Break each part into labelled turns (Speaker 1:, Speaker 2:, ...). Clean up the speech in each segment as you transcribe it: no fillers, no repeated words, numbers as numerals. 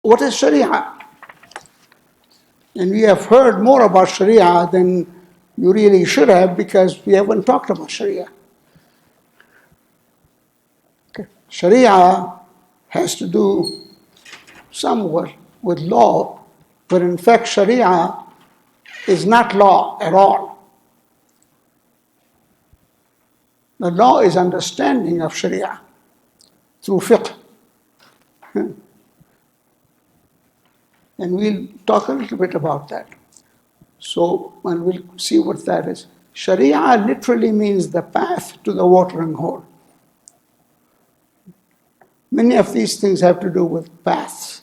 Speaker 1: what is Sharia? And we have heard more about Sharia than you really should have because we haven't talked about Sharia. Okay. Sharia has to do somewhat with law, but in fact Sharia is not law at all. The law is understanding of Sharia through fiqh. And we'll talk a little bit about that. So, and we'll see what that is. Sharia literally means the path to the watering hole. Many of these things have to do with paths.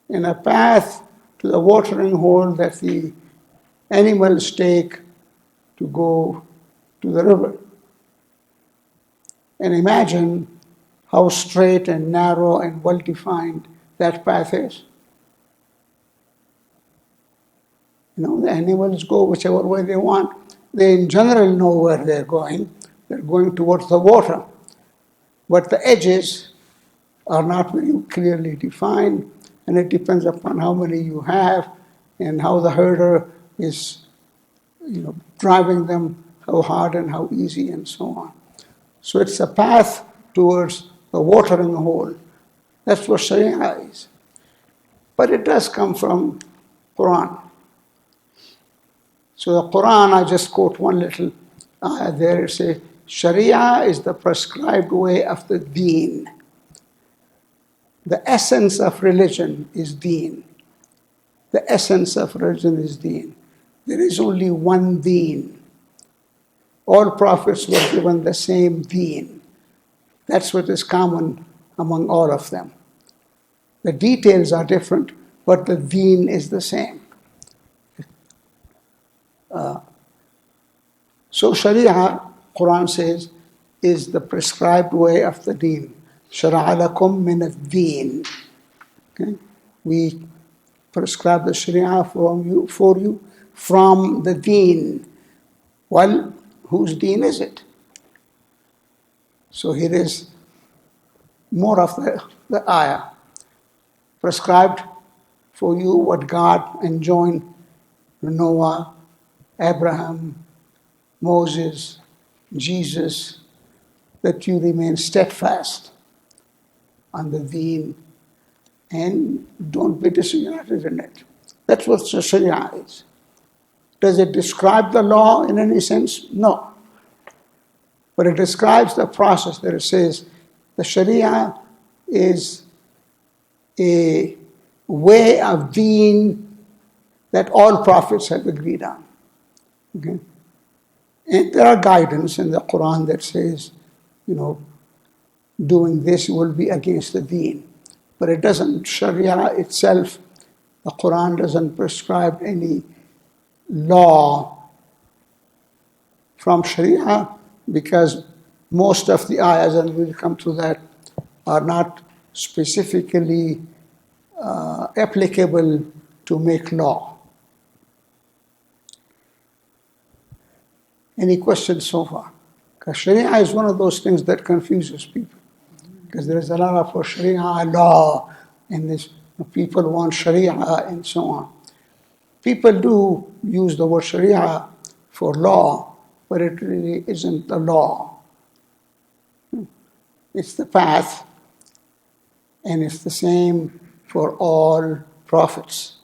Speaker 1: In a path to the watering hole that the animals take to go to the river. And imagine how straight and narrow and well-defined that path is. The animals go whichever way they want. They in general know where they're going. They're going towards the water. But the edges are not very clearly defined, and it depends upon how many you have and how the herder is driving them, how hard and how easy and so on. So it's a path towards the watering hole. That's what Sharia is. But it does come from Quran. So the Quran, I just quote one little ayah there. It says, Sharia is the prescribed way of the deen. The essence of religion is deen. The essence of religion is deen. There is only one deen. All prophets were given the same deen. That's what is common among all of them. The details are different, but the deen is the same. So Sharia, Quran says, is the prescribed way of the deen. شَرَعَ لَكُم مِّنَ الدِّينِ. Okay? We prescribe the Sharia for you from the deen. Well, whose deen is it? So here is more of the ayah. Prescribed for you what God enjoined Noah, Abraham, Moses, Jesus, that you remain steadfast on the deen and don't be disunited in it. That's what the Sharia is. Does it describe the law in any sense? No. But it describes the process that it says the Sharia is a way of deen that all prophets have agreed on. Okay? And there are guidance in the Quran that says, doing this will be against the deen. But it doesn't, Sharia itself, the Quran doesn't prescribe any law from Sharia because most of the ayahs, and we'll come to that, are not specifically applicable to make law. Any questions so far? Because Sharia is one of those things that confuses people. Because there is a lot of Sharia law, and people want Sharia and so on. People do use the word Sharia for law, but it really isn't the law. It's the path, and it's the same for all prophets.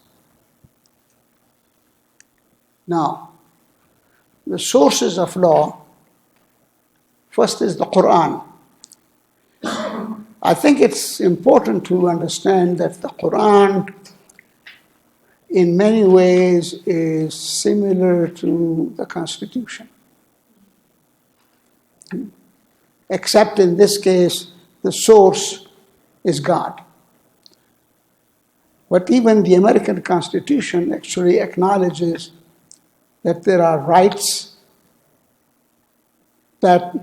Speaker 1: Now, the sources of law, first is the Quran. I think it's important to understand that the Quran in many ways is similar to the Constitution. Except in this case, the source is God. But even the American Constitution actually acknowledges that there are rights that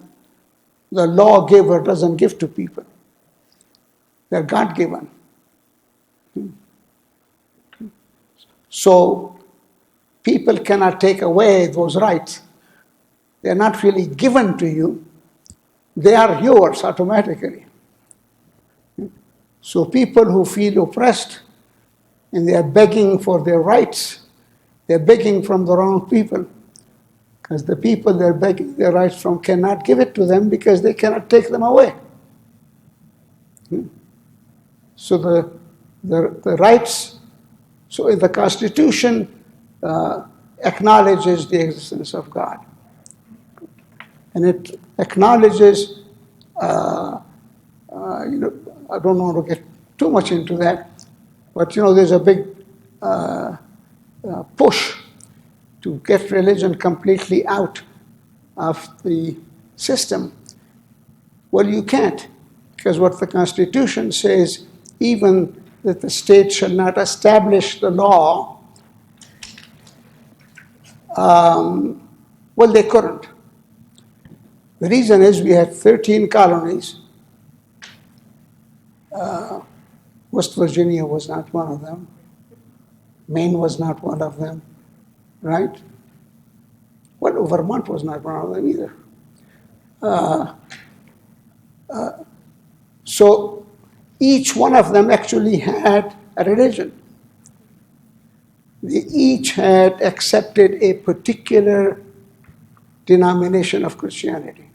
Speaker 1: the lawgiver doesn't give to people. They're God-given. So people cannot take away those rights. They're not really given to you. They are yours automatically. So people who feel oppressed and they are begging for their rights, they're begging from the wrong people. Because the people they're begging their rights from cannot give it to them because they cannot take them away. So the rights, so the Constitution acknowledges the existence of God. And it acknowledges, I don't want to get too much into that, but there's a big push to get religion completely out of the system. Well, you can't, because what the Constitution says, even that the state shall not establish the law, well, they couldn't. The reason is we had 13 colonies. West Virginia was not one of them. Maine was not one of them, right? Well, Vermont was not one of them either. So each one of them actually had a religion. They each had accepted a particular denomination of Christianity.